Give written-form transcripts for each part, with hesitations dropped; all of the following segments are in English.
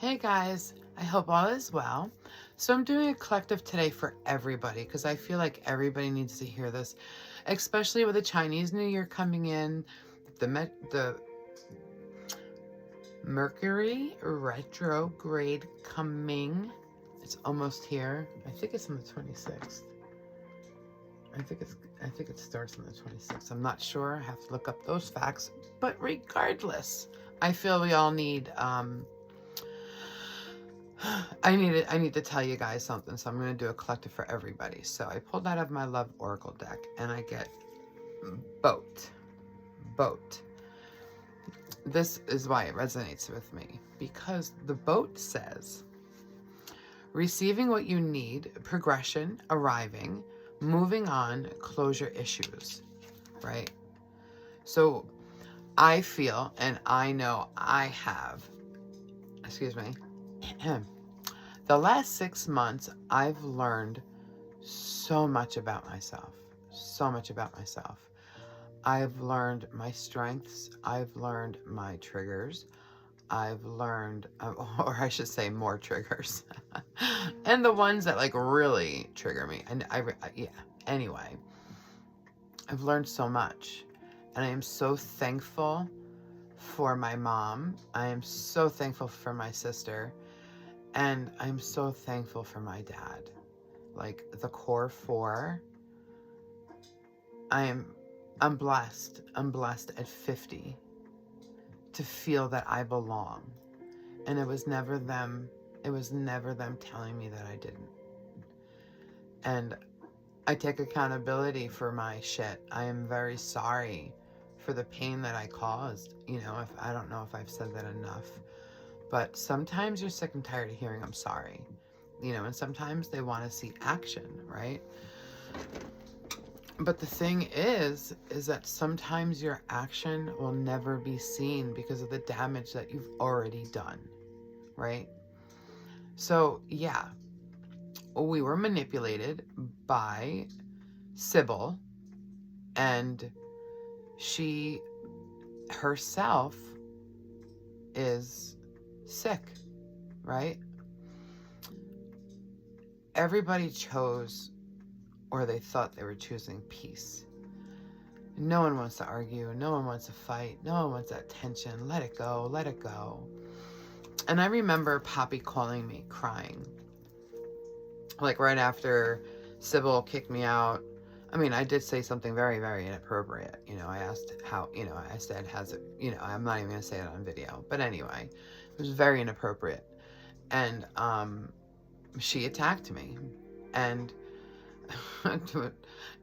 Hey guys, I hope all is well. So I'm doing a collective today for everybody because I feel like everybody needs to hear this, especially with the Chinese New Year coming in, the Mercury retrograde coming. It's almost here. I think it's on the 26th. I think it starts on the 26th. I'm not sure. I have to look up those facts. But regardless, I feel we all need I need to tell you guys something, so I'm going to do a collective for everybody. So I pulled out of my Love Oracle deck, and I get boat. This is why it resonates with me, because the boat says, receiving what you need, progression, arriving, moving on, closure issues, right? So I feel, and I know I have, excuse me, the last 6 months, I've learned so much about myself. I've learned my strengths. I've learned my triggers. I've learned, or I should say more triggers. And the ones that like really trigger me. And yeah, anyway, I've learned so much. And I am so thankful for my mom. I am so thankful for my sister. And I'm so thankful for my dad. Like the core four. I'm blessed. I'm blessed at 50 to feel that I belong. And it was never them telling me that I didn't. And I take accountability for my shit. I am very sorry for the pain that I caused. You know, if I don't know if I've said that enough. But sometimes you're sick and tired of hearing I'm sorry, you know, and sometimes they want to see action, right? But the thing is that sometimes your action will never be seen because of the damage that you've already done, right? So yeah, we were manipulated by Sybil, and she herself is sick, right? Everybody chose, or they thought they were choosing, peace. No one wants to argue. No one wants to fight. No one wants that tension. Let it go. Let it go. And I remember Poppy calling me crying. Like right after Sybil kicked me out. I mean, I did say something very, very inappropriate. You know, I asked how, you know, I said, has it, you know, I'm not even going to say it on video. But anyway, it was very inappropriate. And she attacked me. And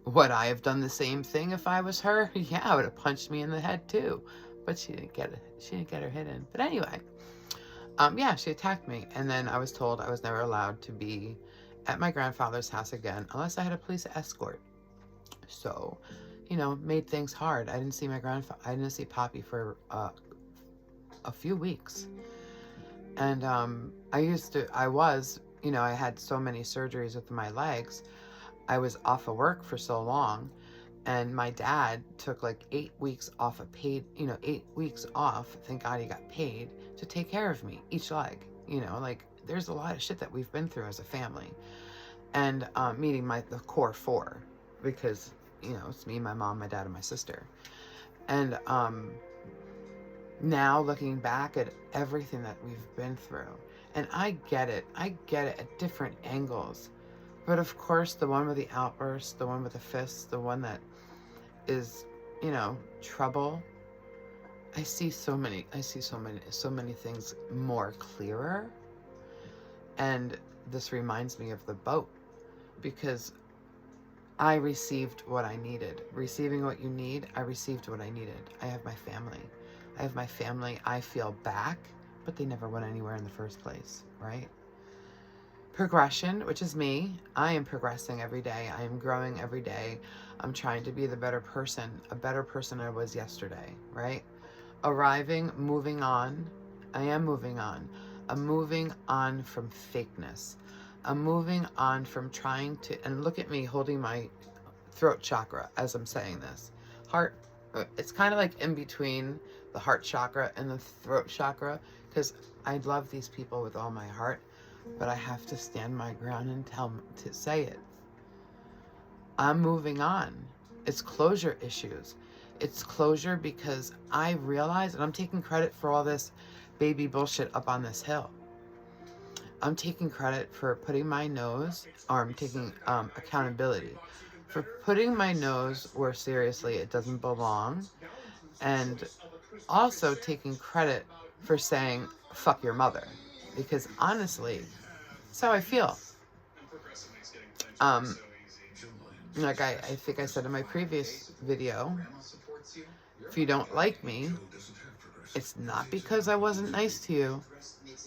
would I have done the same thing if I was her? Yeah, I would have punched me in the head too. But she didn't get it. She didn't get her hit in. But anyway, yeah, she attacked me. And then I was told I was never allowed to be at my grandfather's house again unless I had a police escort. So, you know, made things hard. I didn't see my grandfather. I didn't see Poppy for a few weeks. And I was, you know, I had so many surgeries with my legs. I was off of work for so long, and my dad took like 8 weeks off of paid, you know, 8 weeks off. Thank God he got paid to take care of me, each leg, you know, like there's a lot of shit that we've been through as a family. And meeting the core four, because, you know, it's me, my mom, my dad, and my sister. And now looking back at everything that we've been through, and I get it at different angles. But of course, the one with the outbursts, the one with the fists, the one that is, you know, trouble. I see so many things more clearer. And this reminds me of the boat, because I received what I needed. Receiving what you need, I received what I needed. I have my family. I feel back, but they never went anywhere in the first place, right? Progression, which is me. I am progressing every day. I am growing every day. I'm trying to be a better person I was yesterday, right? Arriving, moving on. I am moving on. I'm moving on from fakeness. I'm moving on from trying to, and look at me holding my throat chakra as I'm saying this. Heart, it's kind of like in between the heart chakra and the throat chakra, because I love these people with all my heart, but I have to stand my ground and to say it. I'm moving on. It's closure issues. It's closure because I realize, and I'm taking credit for all this baby bullshit up on this hill. I'm taking credit for putting my nose, or I'm taking accountability for putting my nose where seriously it doesn't belong, and also taking credit for saying, fuck your mother. Because honestly, that's how I feel. Like I think I said in my previous video, if you don't like me, it's not because I wasn't nice to you,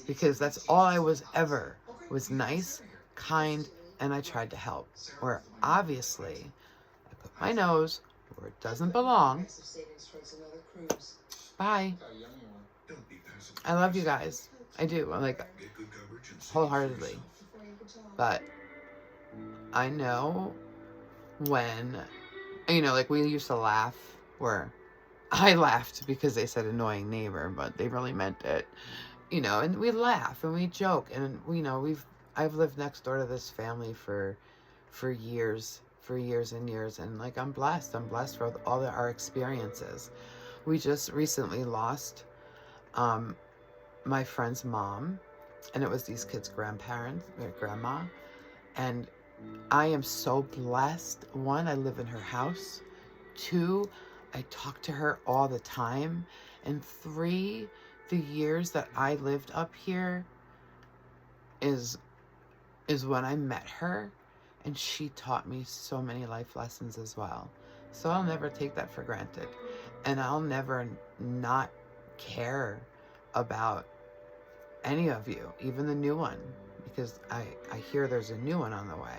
because that's all I was ever, was nice, kind, and I tried to help. Where obviously, I put my nose where it doesn't belong. Bye. I love you guys. I do. I'm like, wholeheartedly. But I know when, you know, like we used to laugh, where I laughed because they said annoying neighbor, but they really meant it, you know, and we laugh and we joke, and you know, I've lived next door to this family for years and years, and like I'm blessed for all our experiences. We just recently lost my friend's mom, and it was these kids' grandparents, their grandma, and I am so blessed. One, I live in her house. Two, I talk to her all the time. And three, the years that I lived up here is when I met her, and she taught me so many life lessons as well. So I'll never take that for granted. And I'll never not care about any of you, even the new one, because I hear there's a new one on the way.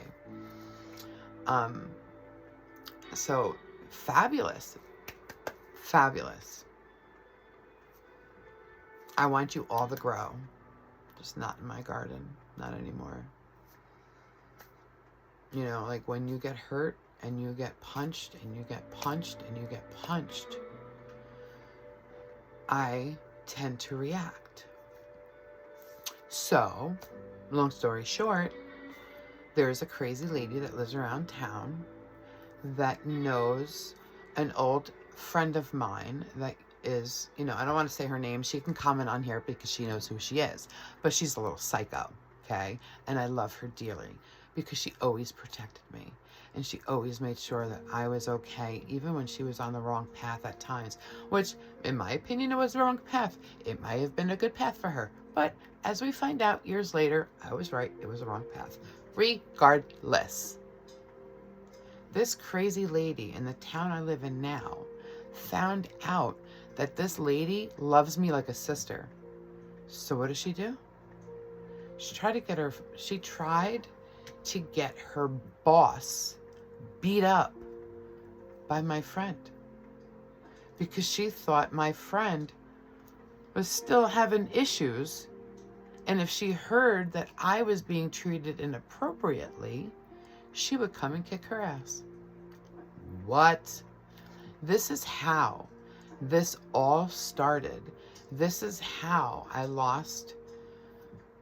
So fabulous. I want you all to grow, just not in my garden, not anymore. You know, like when you get hurt and you get punched and you get punched and you get punched, I tend to react. So, long story short, there's a crazy lady that lives around town that knows an old friend of mine that is, you know, I don't want to say her name. She can comment on here because she knows who she is. But she's a little psycho, okay? And I love her dearly because she always protected me. And she always made sure that I was okay, even when she was on the wrong path at times. Which, in my opinion, it was the wrong path. It might have been a good path for her. But as we find out years later, I was right. It was the wrong path. Regardless, this crazy lady in the town I live in now found out that this lady loves me like a sister. So what does she do? She tried to get her boss beat up by my friend, because she thought my friend was still having issues, and if she heard that I was being treated inappropriately, she would come and kick her ass. What? This is how this all started. This is how I lost,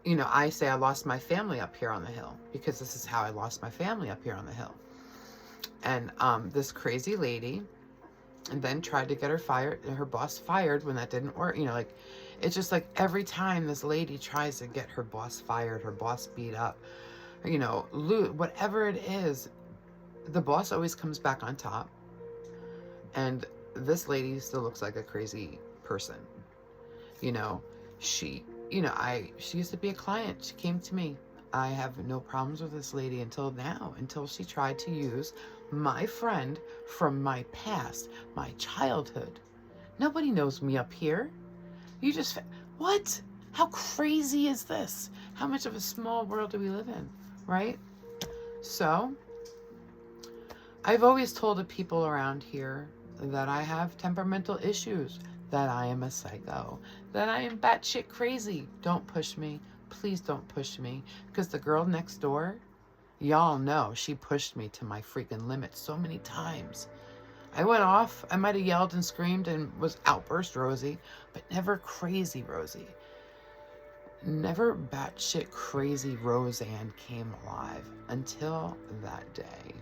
you know, I say I lost my family up here on the hill, because this is how I lost my family up here on the hill. And this crazy lady, and then tried to get her boss fired when that didn't work. You know, like, it's just like every time this lady tries to get her boss fired, her boss beat up, you know, whatever it is, the boss always comes back on top. And this lady still looks like a crazy person. You know, she used to be a client. She came to me. I have no problems with this lady until now, until she tried to use my friend from my past, my childhood. Nobody knows me up here. You just, what? How crazy is this? How much of a small world do we live in, right? So, I've always told the people around here that I have temperamental issues, that I am a psycho, that I am batshit crazy. Don't push me. Please don't push me. Because the girl next door, y'all know, she pushed me to my freaking limit so many times. I went off. I might have yelled and screamed and was outburst Rosie, but never crazy Rosie. never batshit crazy Roseanne came alive until that day.